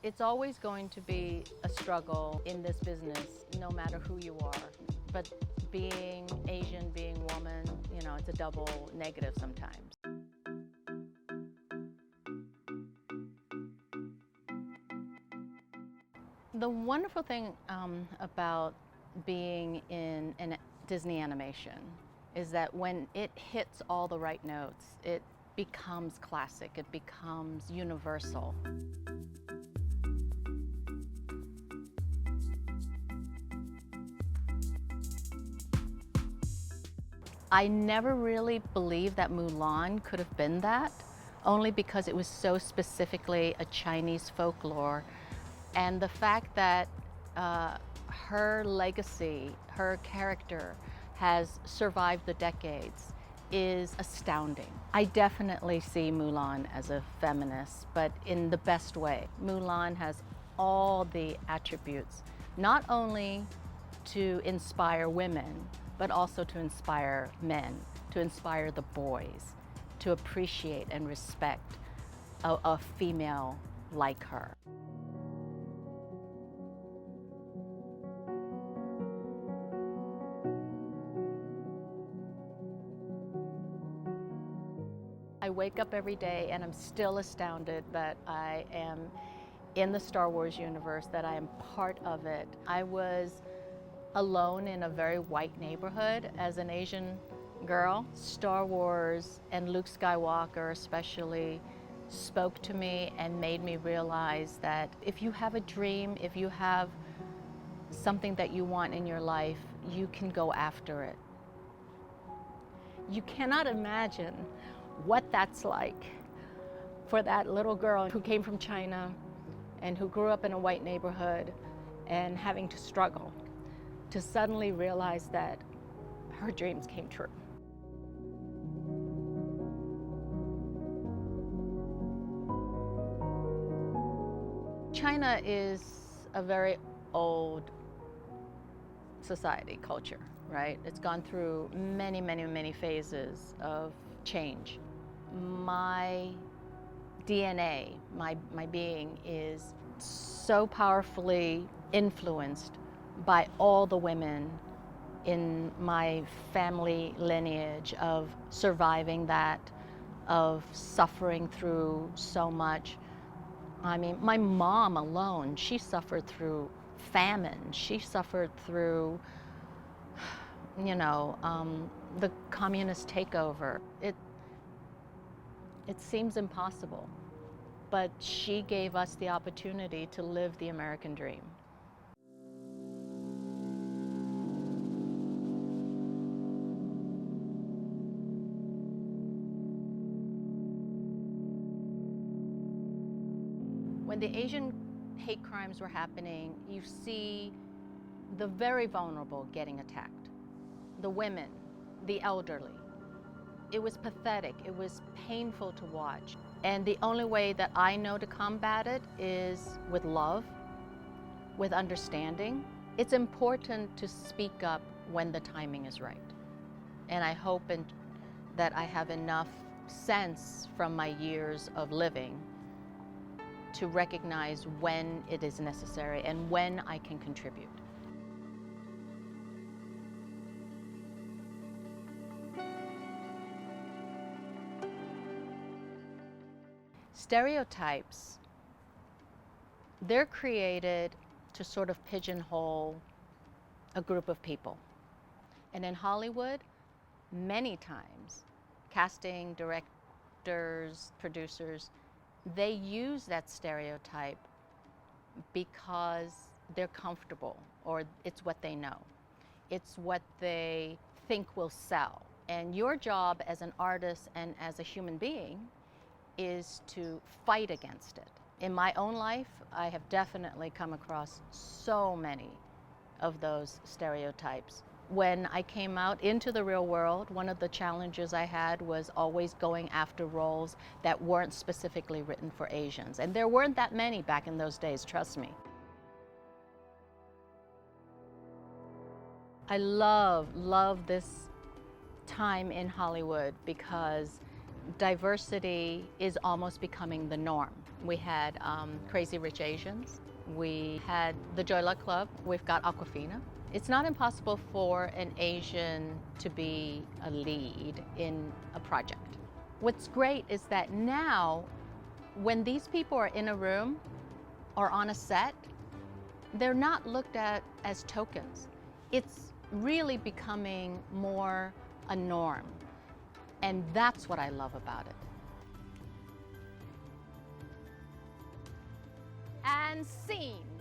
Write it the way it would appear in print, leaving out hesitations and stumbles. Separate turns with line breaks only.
It's always going to be a struggle in this business, no matter who you are. But being Asian, being woman, it's a double negative sometimes. The wonderful thing about being in Disney animation is that when it hits all the right notes, it becomes classic, it becomes universal. I never really believed that Mulan could have been that, only because it was so specifically a Chinese folklore. And the fact that her legacy, her character, has survived the decades is astounding. I definitely see Mulan as a feminist, but in the best way. Mulan has all the attributes, not only to inspire women, but also to inspire men, to inspire the boys, to appreciate and respect a female like her. I wake up every day and I'm still astounded that I am in the Star Wars universe, that I am part of it. I was alone in a very white neighborhood as an Asian girl. Star Wars and Luke Skywalker especially spoke to me and made me realize that if you have a dream, if you have something that you want in your life, you can go after it. You cannot imagine what that's like for that little girl who came from China and who grew up in a white neighborhood and having to struggle to suddenly realize that her dreams came true. China is a very old society, culture, right? It's gone through many, many, many phases of change. My DNA, my being is so powerfully influenced by all the women in my family lineage of surviving that, of suffering through so much. I mean, my mom alone, she suffered through famine. She suffered through, the communist takeover. It seems impossible, but she gave us the opportunity to live the American dream. When the Asian hate crimes were happening, you see the very vulnerable getting attacked, the women, the elderly. It was pathetic, it was painful to watch. And the only way that I know to combat it is with love, with understanding. It's important to speak up when the timing is right. And I hope that I have enough sense from my years of living to recognize when it is necessary and when I can contribute. Stereotypes, they're created to sort of pigeonhole a group of people. And in Hollywood, many times, casting directors, producers, they use that stereotype because they're comfortable or it's what they know. It's what they think will sell. And your job as an artist and as a human being is to fight against it. In my own life, I have definitely come across so many of those stereotypes. When I came out into the real world, one of the challenges I had was always going after roles that weren't specifically written for Asians. And there weren't that many back in those days, trust me. I love this time in Hollywood because diversity is almost becoming the norm. We had Crazy Rich Asians. We had the Joy Luck Club. We've got Aquafina. It's not impossible for an Asian to be a lead in a project. What's great is that now, when these people are in a room or on a set, they're not looked at as tokens. It's really becoming more a norm. And that's what I love about it. And scene.